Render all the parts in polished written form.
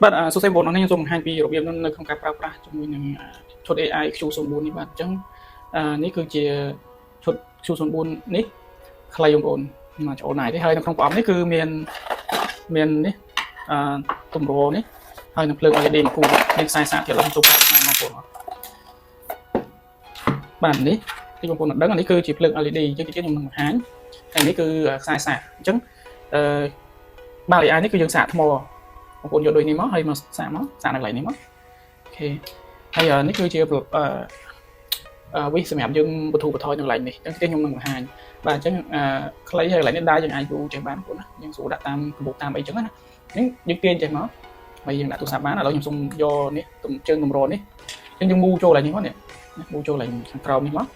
បាទសួស្តីបងប្អូនខ្ញុំសូមបង្ហាញពីរបៀបនៅក្នុងការប្រើប្រាស់ជាមួយនឹងឈុត AI Q04 នេះបាទអញ្ចឹងនេះគឺជាឈុត Q04 នេះខ្លីបងប្អូនមកចូលណាយទេហើយនៅក្នុងប្រអប់នេះគឺមាននេះទម្រនេះហើយនឹងភ្លើង LED មួយគូនេះខ្សែសាកទៀតឡើងជុំបងប្អូនបាទនេះទីបងប្អូនមិនដឹងនេះគឺជាភ្លើង LED អញ្ចឹងខ្ញុំនឹងបង្ហាញហើយនេះគឺខ្សែសាកអញ្ចឹងបាទ AI នេះគឺយើងសាកថ្មបងប្អូនយកដូចនេះមកហើយមកសាកនៅកន្លែងនេះមកអូខេហើយនេះគឺជាវិសសម្រាប់យើងបទូបថយនៅកន្លែងនេះអញ្ចឹងខ្ញុំនឹងបង្ហាញបាទអញ្ចឹងខ្លីហើយកន្លែងនេះដែរយើងអាចយូរចេះបានបងប្អូនណាយើងស្រួលដាក់តាមកម្ពុជាតាមអីចឹងណាអញ្ចឹងយើងទាញចេះមកហើយយើងដាក់ទូរស័ព្ទបានឥឡូវខ្ញុំសូមយកនេះជើងតម្រនេះអញ្ចឹងយើងមូចូលកន្លែងនេះមកនេះមូចូលកន្លែងខាងក្រោមនេះមក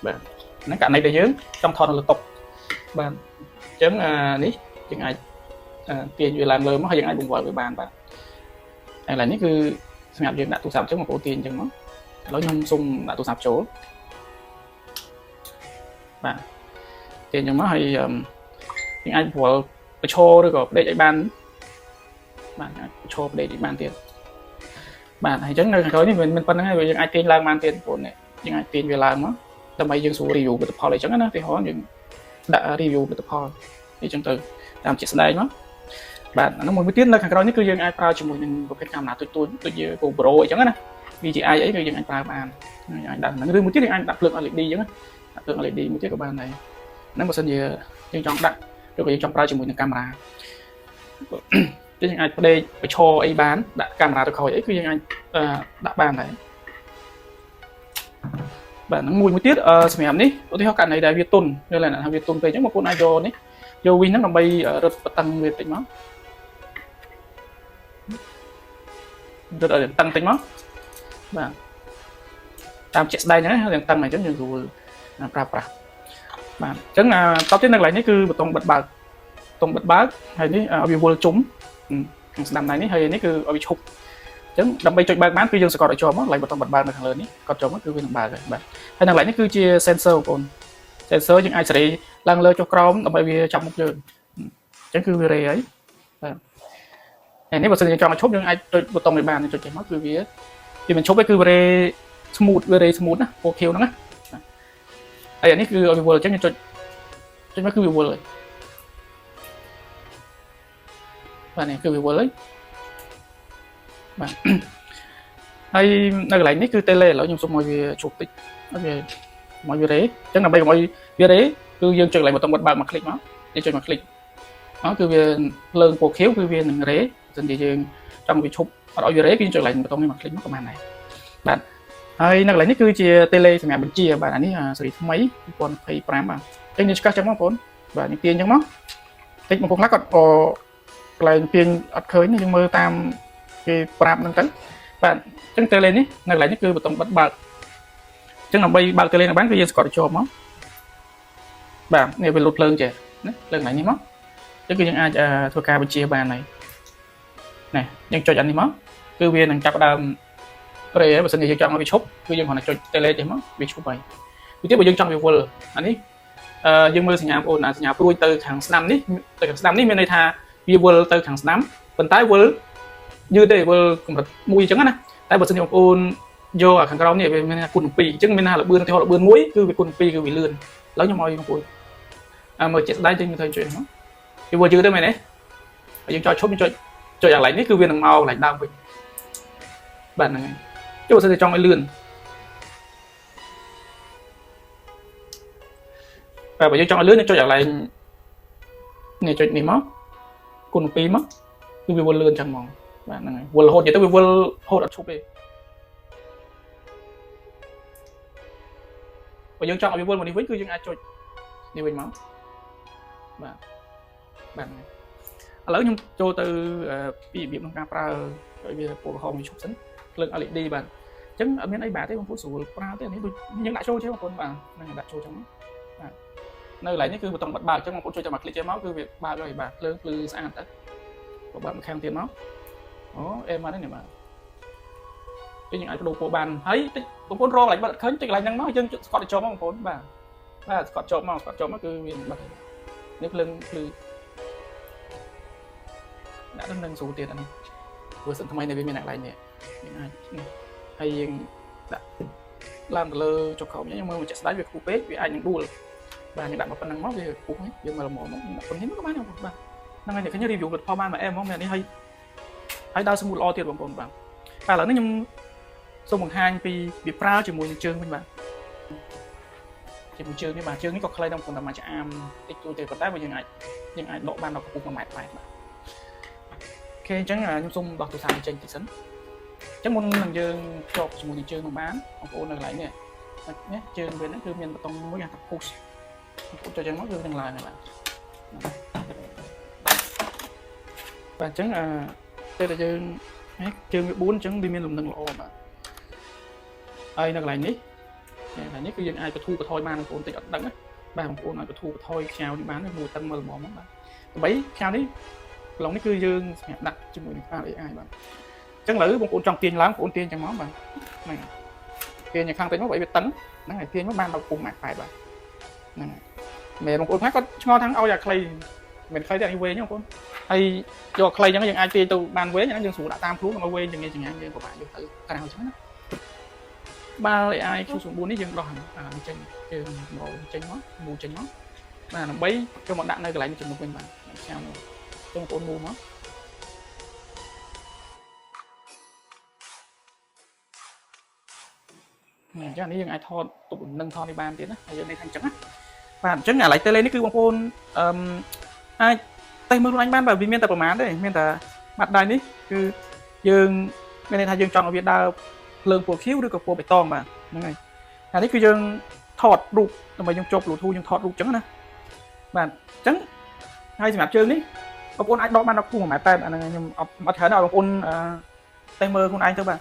បាទហ្នឹងករណីដែលយើងចង់ថតនៅលើតុបាទអញ្ចឹងនេះយើងអាចទាញវាឡើងលើមកហើយយើងអាចបង្វិលវាបានបាទហើយឥឡូវនេះគឺសម្រាប់យើងដាក់ទូរស័ព្ទអញ្ចឹងបងប្អូនទាញអញ្ចឹងមកឥឡូវខ្ញុំសូមដាក់ទូរស័ព្ទចូលបាទទាញអញ្ចឹងមកហើយយើងអាចបង្វិលប្រឈរឬក៏ផ្ដេកឲ្យបានបាទអាចប្រឈរផ្ដេកឲ្យបានទៀតបាទហើយអញ្ចឹងនៅខាងក្រោយនេះមិនប៉ុណ្្នឹងហើយយើងអាចទាញឡើងបានទៀតបងប្អូននេះយើងអាចទាញវាឡើងមកដើម្បីយើងស្រួល review ផលិតផលអីចឹងណាទីហោយើងដាក់ review ផលិតផលអីចឹងទៅតាមជាក់ស្ដែងមកបាទអានោះមួយទៀតនៅខាងក្រោយនេះគឺយើងអាចប្រើជាមួយនឹងប្រភេទកាមេរ៉ាទូចដូចជា GoPro អីចឹងណា DJI អីគឺយើងអាចប្រើបានយើងអាចដាក់ហ្នឹងឬមួយទៀតយើងអាចដាក់ភ្លើង LED ចឹងណាដាក់ភ្លើង LED មួយទៀតក៏បានដែរហ្នឹងបើសិនជាយើងចង់ដាក់ឬក៏យើងចង់ប្រើជាមួយនឹងកាមេរ៉ាយើងអាចផ្ដេកប្រឈរអីបានដាក់កាមេរ៉ាទៅក្រោយអីគឺយើងអាចដាក់បានដែរបាទហ្នឹងមួយទៀតសម្រាប់នេះឧទាហរណ៍ករណីដែលវាទុនឬឡើយថាវាទុនពេកអញ្ចឹងបងប្អូនអាចយកនេះយកវិញហ្នឹងដើម្បីរត់បតឹងវាតិចមករត់ឲ្យតឹងតិចមកបាទតាមជាក់ស្ដែងហ្នឹងយើងតឹងអញ្ចឹងយើងស្រួលប្រើប្រាស់បាទអញ្ចឹងតបទៀតនៅកន្លែងនេះគឺប៊ូតុងបិទបើកហើយនេះឲ្យវាវល់ជុំខាងស្ដាំដៃនេះហើយនេះគឺឲ្យវាឈប់អញ្ចឹងដើម្បីចុចបើកបានគឺយើងសង្កត់ឲ្យជាប់មកកន្លែងប៊ូតុងបិទបើកនៅខាងលើនេះកត់ជាប់មកគឺវានឹងបើកហើយបាទហើយនៅកន្លែងនេះគឺជា sensor បងប្អូន sensor យើងអាចសេរីឡើងលើចុះក្រោមដើម្បីវាចាប់មុខយើងអញ្ចឹងគឺវារេហើយបាទហើយនេះបើសិនជាចង់ឲ្យឈប់យើងអាចចុចប៊ូតុងនេះបានចុចចេះមកគឺវាមិនឈប់ទេគឺវារេ smooth ណា 4K ហ្នឹងណាហើយអានេះគឺឲ្យវាវល់អញ្ចឹងយើងចុចមកគឺវាវល់ហើយបាទនេះគឺវាវល់ហើយបាទហើយនៅកន្លែងនេះគឺ tele ឥឡូវខ្ញុំសុំឲ្យវាជប់តិចឲ្យវារេអញ្ចឹងដើម្បីកុំឲ្យវារេគឺយើងចុចកន្លែងប៊ូតុងបិទបើកមកคลิกមកយើងចុចមកคลิกគឺវាភ្លើង 4K គឺវានឹងរេបើមិនយើងចង់វាឈប់អត់ឲ្យវារេគឺយើងចុចកន្លែងប៊ូតុងនេះមកคลิกមកក៏បានដែរបាទហើយនៅកន្លែងនេះគឺជា tele សម្រាប់បញ្ជាបាទអានេះស៊េរីថ្មី2025បាទអញ្ចឹងនេះឆ្កាស់ចឹងមកបងប្អូនបាទនេះទាញអញ្ចឹងមកតិចបងប្អូនខ្លះគាត់កន្លែងទាញអត់ឃើញយើងមើលតាមគេប្រាប់ហ្នឹងទៅបាទអញ្ចឹង tele នេះនៅកន្លែងនេះគឺប៊ូតុងបិទបើកអញ្ចឹងដើម្បីបើក tele នឹងបានគឺយើងស្កត់ជាប់មកបាទនេះវាលុតភ្លើងចេះណាភ្លើងនេះមកអញ្ចឹងគឺយើងអាចធ្វើការបញ្ជាបានហើយណែយើងចុចអានេះមកគឺវានឹងចាប់ដើមរេបើសិនជាយើងចង់ឲ្យវាឈប់គឺយើងគ្រាន់តែចុច tele ចេះមកវាឈប់ហើយពីទៀតបើយើងចង់វាវល់អានេះយើងមើលសញ្ញាបងប្អូនសញ្ញាព្រួយទៅខាងស្ដាំនេះមានន័យថាវាវល់ទៅខាងស្ដាំប៉ុន្តែវល់យឺតទេវល់កម្រិតមួយអញ្ចឹងណាតែបើសិនជាបងប្អូនយកខាងក្រោមនេះវាមានថាគុណ7អញ្ចឹងមានថាលបឿនឧទាហរណ៍លបឿន1គឺវាគុណ2គឺវាលឿនឥឡូវខ្ញុំឲ្យបងប្អូនមើលជាក់ស្ដែងយើងធ្វើជួយហ្នឹងវាវល់យឺតទេមែនទេហើយយើងចុចឈប់យើងចុចកន្លែងនេះគឺវានឹងមកកន្លែងដើមវិញបាទហ្នឹងហើយចូលសិនតែចង់ឲ្យលឿនបាទបើយើងចង់ឲ្យលឿនយើងចុចកន្លែងនេះចុចនេះមកគុណ2មកគឺវាវល់លឿនចឹងហ្មងបាទហ្នឹងហើយវល់រហូតនិយាយទៅវាវល់រហូតអត់ឈប់ទេបើយើងចង់ឲ្យវាវល់មកនេះវិញគឺយើងអាចចុចនេះវិញមកបាទឥឡូវខ្ញុំចូលទៅពីរបៀបក្នុងការប្រើឲ្យវាពណ៌ក្រហមវាឈប់សិនភ្លើង LED បាទអញ្ចឹងអត់មានអីបាទទេបងប្អូនស្រួលប្រើទេនេះដូចយើងដាក់ចូលទេបងប្អូនបាទហ្នឹងដាក់ចូលចឹងបាទនៅកន្លែងនេះគឺប៊ូតុងបិទបើកអញ្ចឹងបងប្អូនជួយតែមកคลิกចេះមកគឺវាបើកហើយបាទភ្លើងភ្លឺស្អាតទៅបើបើកមកខាងទៀតមកអូអេមកនេះបាទយើងអាចបដូរពណ៌បានហើយតិចបងប្អូនរកកន្លែងបិទអត់ឃើញតិចកន្លែងហ្នឹងមកយើងស្កត់ទៅជាប់មកបងប្អូនបាទស្កត់ជាប់មកគឺវាបិទនេះភ្លើងភ្លឺដាក់នឹងស្រួលទៀតអានេះ version ថ្មីនៃវាមានអាកន្លែងនេះអាចហើយយើងដាក់ឡើងទៅលើចុះខោមយើងមើលមកចាក់ស្ដាយវាខ្ពស់ពេកវាអាចនឹងដួលបាទយើងដាក់មកប៉ុណ្ណឹងមកវាខ្ពស់យើងមើលល្មមមកដាក់ប៉ុណ្ណឹងក៏បានដែរបាទហ្នឹងហើយខ្ញុំ review លទ្ធផលបានមកអែហ្មងនេះហើយដើរស្មូតល្អទៀតបងប្អូនបាទឥឡូវនេះខ្ញុំសូមបង្ហាញពីវាប្រើជាមួយនឹងជើងវិញបាទជាមួយជើងនេះបាទជើងនេះក៏ខ្លីដល់ប៉ុន្តែមកចាអាមតិចតួចទេប៉ុន្តែយើងអាចដកបានដល់កម្ពស់1.8 ម៉ែត្របាទអូខេអញ្ចឹងខ្ញុំសូមដោះទូរស័ព្ទចេញតិចសិនអញ្ចឹងមុននឹងយើងភ្ជាប់ជាមួយនឹងជើងមកបានបងប្អូននៅកន្លែងនេះជើងវាហ្នឹងគឺមានប៊ូតុងមួយគេហៅថា push ពុះចូលចឹងមកគឺនឹងឡើងហើយបាទអញ្ចឹងពេលដែលយើងជើងវា4អញ្ចឹងវាមានលំនឹងល្អបាទហើយនៅកន្លែងនេះគឺយើងអាចបទូបថយបានបងប្អូនតិចអត់ដឹងណាបាទបងប្អូនអាចបទូបថយខ្ញៅនេះបានមួយតឹងមើលល្មមបាទដើម្បីខ្ញៅនេះកន្លងនេះគឺយើងសម្រាប់ដាក់ជាមួយនឹង AI បាទអញ្ចឹងឥឡូវបងប្អូនចង់ទាញឡើងបងប្អូនទាញចឹងមកបាទហ្នឹងទាញខាងតិចមកបើវាតឹងហ្នឹងហើយទាញមកបានដល់ពុំម៉ែត្រ8បាទហ្នឹងហើយមែនបងប្អូនខ្លះគាត់ឆ្ងល់ថាឲ្យអាខ្លីមិនខ្លីទេអានេះវែងបងប្អូនហើយយកខ្លីចឹងយើងអាចទាញទៅបានវែងហ្នឹងយើងស្រួលដាក់តាមខ្លួនមកវែងចឹងយើងពិបាកយកទៅក្រៅចឹងណាបាល់ AI Q9 នេះយើងដោះចេញយើងមកចេញមកមូចេញមកបាទដើម្បីចូលមកដាក់នៅកន្លែងនេះជំនួសវិញបាទចាំបងប្អូនមូមកអញ្ចឹងនេះយើងអាចថតទុកនឹងថតនេះបានទៀតណាហើយយើងនេះថាអញ្ចឹងណាបាទអញ្ចឹងអាឡៃតេលេនេះគឺបងប្អូនអាចតែមើលខ្លួនឯងបានបាទវាមានតែប្រមាណទេមានតែបាត់ដៃនេះគឺយើងមានន័យថាយើងចង់ឲ្យវាដើរភ្លើងពណ៌ខៀវឬក៏ពណ៌បៃតងបាទហ្នឹងហើយអានេះគឺយើងថតរូបដើម្បីយើងជាប់ Bluetooth យើងថតរូបអញ្ចឹងណាបាទអញ្ចឹងហើយសម្រាប់ជើងនេះបងប្អូនអាចដកបានដល់ខ្ពស់1.8 ម៉ែត្រអាហ្នឹងខ្ញុំអត់ច្រើនដល់បងប្អូនតែមើលខ្លួនឯងទៅបាទ